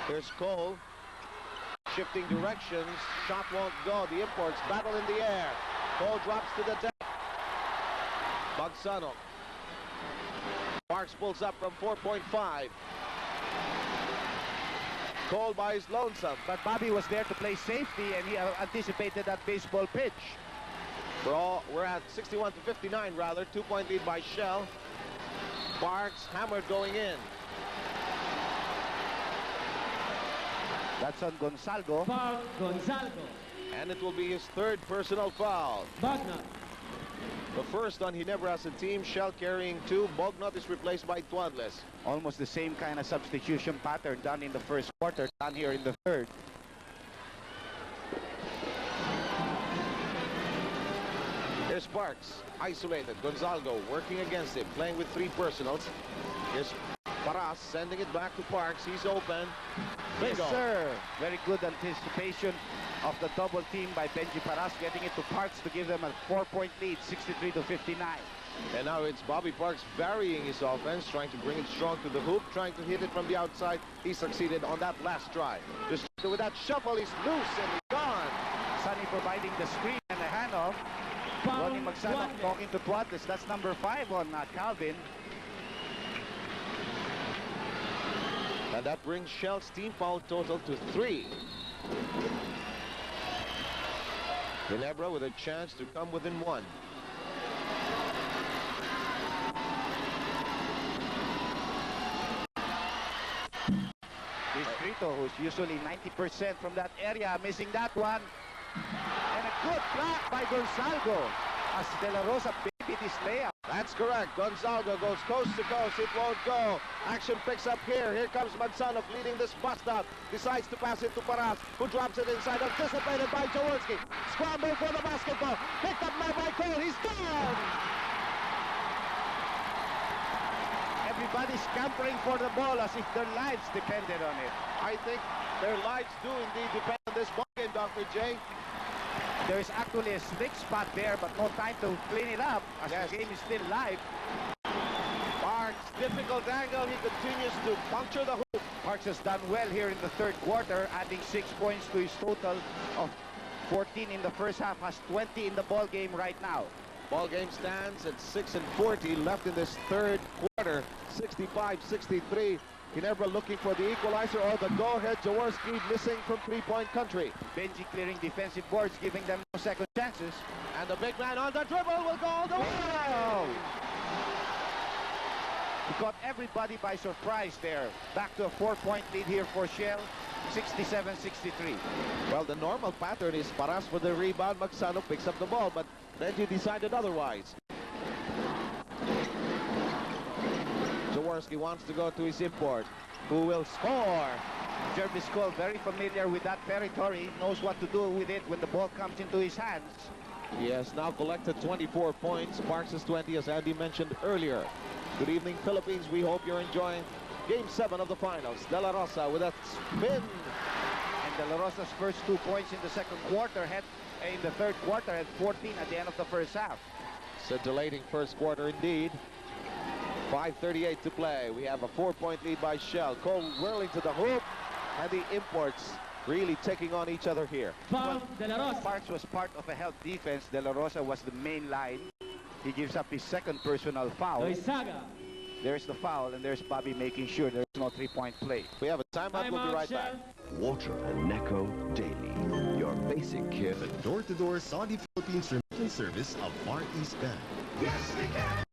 Here's Cole. Shifting directions. Shot won't go. The imports battle in the air. Cole drops to the deck. Magsano. Parks pulls up from 4.5. Cole by his lonesome. But Bobby was there to play safety, and he anticipated that baseball pitch. We're at 61 to 59 rather. 2-point lead by Shell. Parks hammered going in. That's on Gonzalgo. Foul, Gonzalgo. And it will be his third personal foul. Bognot. The first on Ginebra as a team. Shell carrying 2. Bognot is replaced by Tuadles. Almost the same kind of substitution pattern done in the first quarter, done here in the third. Here's Parks, isolated. Gonzalgo working against him, playing with 3 personals. Here's Paras sending it back to Parks. He's open. Yes, sir. Very good anticipation of the double team by Benji Paras, getting it to Parks to give them a 4-point lead, 63 to 59. And now it's Bobby Parks varying his offense, trying to bring it strong to the hoop, trying to hit it from the outside. He succeeded on that last try. Just with that shuffle, he's loose and he's gone. Sonny providing the screen and the handoff. Ronnie Magsano talking to Tuadles. That's number 5 on Calvin. And that brings Shell's team foul total to 3. Ginebra with a chance to come within 1. Distrito, who's usually 90% from that area, missing that one. And a good block by Gonzalgo as De La Rosa babied his layup. That's correct. Gonzalgo goes coast to coast. It won't go. Action picks up here. Here comes Magsano leading this bust out. Decides to pass it to Paras, who drops it inside. Anticipated by Jaworski. Scramble for the basketball. Picked up now by Cole. He's down. Everybody's scampering for the ball as if their lives depended on it. I think their lives do indeed depend on this ball game, Dr. J. There's actually a slick spot there, but no time to clean it up as the game is still live. Parks, difficult angle. He continues to puncture the hoop. Parks has done well here in the third quarter, adding 6 points to his total of 14 in the first half, has 20 in the ball game right now. Ball game stands at 6:40 left in this third quarter. 65-63. Ginebra looking for the equalizer or the go-ahead. Jaworski missing from 3-point country. Benji clearing defensive boards, giving them no second chances. And the big man on the dribble will go all the way. Wow! He caught everybody by surprise there. Back to a 4-point lead here for Shell. 67-63. Well, the normal pattern is Paras for the rebound. Magsano picks up the ball, but Benji decided otherwise. Jaworski wants to go to his import, who will score. Jervis Cole, very familiar with that territory, knows what to do with it when the ball comes into his hands. He has now collected 24 points. Parks is 20, as Andy mentioned earlier. Good evening, Philippines. We hope you're enjoying Game 7 of the finals. De La Rosa with a spin. And De La Rosa's first 2 points in the second quarter, in the third quarter, had 14 at the end of the first half. Scintillating first quarter indeed. 5:38 to play. We have a 4-point lead by Shell. Cole whirling to the hoop, and the imports really taking on each other here. Foul, De La Rosa. Parks was part of a help defense. De La Rosa was the main line. He gives up his second personal foul. Loizaga. There's the foul, and there's Bobby making sure there's no 3-point play. We have a timeout. We'll be right back. Water and Necco Daily. Your basic care. The door-to-door Saudi Philippines remittance service of Far East Bank. Yes, we can!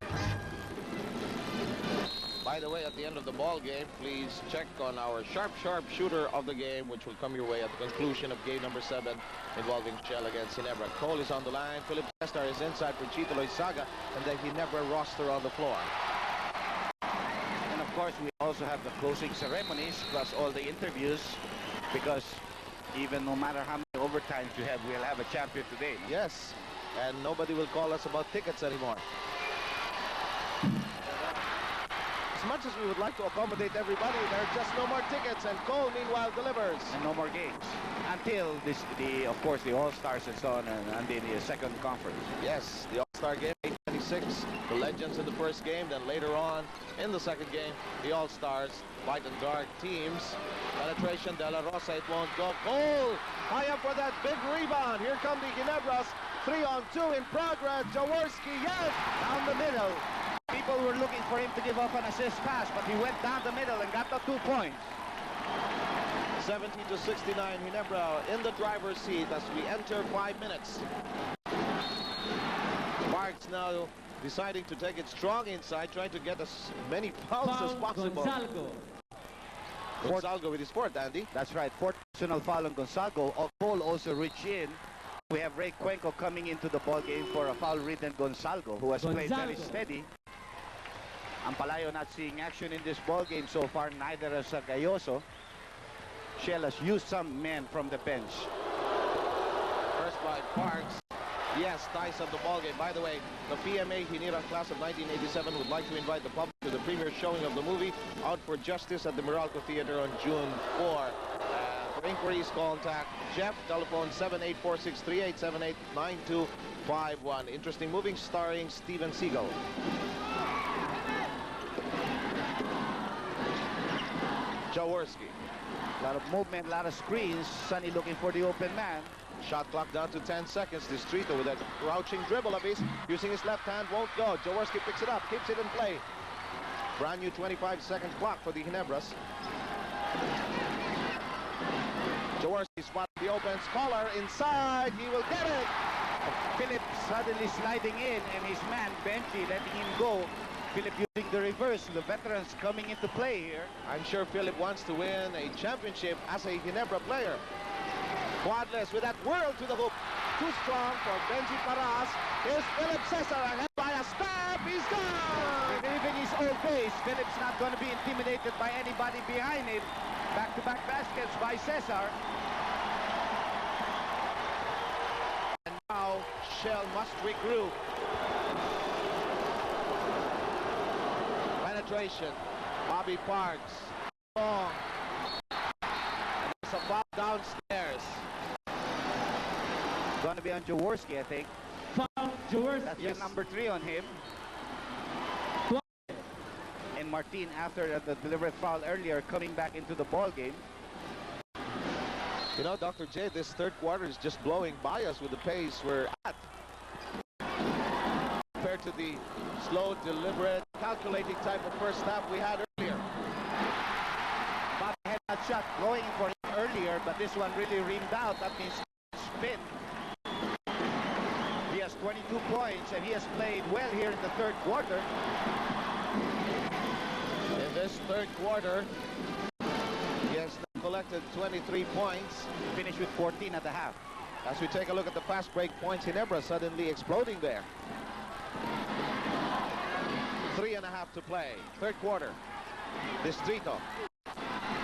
By the way, at the end of the ball game, please check on our sharp shooter of the game, which will come your way at the conclusion of game number 7 involving Shell against Ginebra. Cole is on the line. Philip Cestar is inside for Chito Loizaga, and the Ginebra roster on the floor. And of course, we also have the closing ceremonies plus all the interviews, because even no matter how many overtimes you have, we'll have a champion today. Yes, and nobody will call us about tickets anymore. As much as we would like to accommodate everybody, there are just no more tickets, and Cole meanwhile delivers. And no more games until of course, the All-Stars and so on, and in the second conference. Yes, the All-Star game, 8:26 1986, the legends in the first game. Then later on, in the second game, the All-Stars, white and dark teams. Penetration, De La Rosa, it won't go. Goal! High up for that big rebound. Here come the Ginebras. 3-on-2 in progress. Jaworski, yes! Down the middle. People were looking for him to give off an assist pass, but he went down the middle and got the 2 points. 70-69, Ginebra in the driver's seat as we enter 5 minutes. Parks now deciding to take it strong inside, trying to get as many fouls as possible. Gonzalgo with his fourth, Andy. That's right, fourth personal foul on Gonzalgo. Cole also reached in. We have Ray Cuenco coming into the ball game for a foul-ridden Gonzalgo, who has played very steady. Ampalayo not seeing action in this ball game so far, neither has Gayoso. Shell has used some men from the bench. First by Parks. Yes, ties up the ball game. By the way, the PMA Ginebra class of 1987 would like to invite the public to the premiere showing of the movie Out for Justice at the Meralco Theater on June 4. For inquiries, contact Jeff, telephone 784638789251. Interesting movie starring Steven Seagal. Jaworski. A lot of movement, a lot of screens. Sonny looking for the open man. Shot clock down to 10 seconds. Distrito with a crouching dribble of his, using his left hand, won't go. Jaworski picks it up, keeps it in play. Brand new 25-second clock for the Ginebras. Jaworski spotted the open, Scholar inside, he will get it! Philip suddenly sliding in, and his man, Benji, letting him go. Philip using the reverse, the veterans coming into play here. I'm sure Philip wants to win a championship as a Ginebra player. Quadless with that whirl to the hoop. Too strong for Benji Paras. Here's Philip Cesar ahead by a step. He's gone! Even his old pace, Philip's not going to be intimidated by anybody behind him. Back-to-back baskets by Cesar. And now Shell must regroup. Penetration. Bobby Parks. Long. And there's a foul downstairs. Going to be on Jaworski, I think. Foul, Jaworski. That's the number 3 on him. And Martin, after the deliberate foul earlier, coming back into the ball game. You know, Dr. J, this third quarter is just blowing by us with the pace we're at. Compared to the slow, deliberate, calculating type of first half we had earlier. Bobby had that shot going for him earlier, but this one really rimmed out. That means spin. He has 22 points, and he has played well here in the third quarter. In this third quarter, he has collected 23 points. Finished with 14 at the half. As we take a look at the fast break points, Ginebra suddenly exploding there. 3.5 to play. Third quarter. Distrito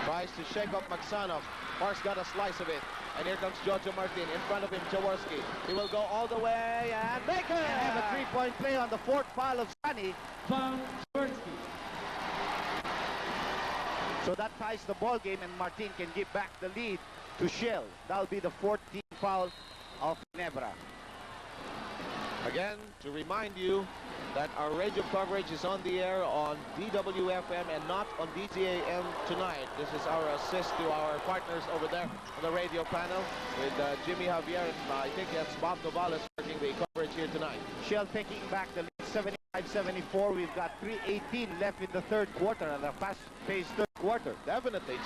tries to shake up Magsanov. Parks got a slice of it. And here comes Jojo Martin. In front of him, Jaworski. He will go all the way and make it! And have a 3-point play on the fourth foul of Sonny. Foul, Jaworski. So that ties the ball game, and Martin can give back the lead to Shell. That'll be the 14th foul of Ginebra. Again, to remind you that our radio coverage is on the air on DWFM and not on DZAM tonight. This is our assist to our partners over there on the radio panel with Jimmy Javier, and I think that's Bob Novales working the coverage here tonight. Shell taking back the lead, 75-74. We've got 3:18 left in the third quarter, and a fast-paced third quarter. Definitely.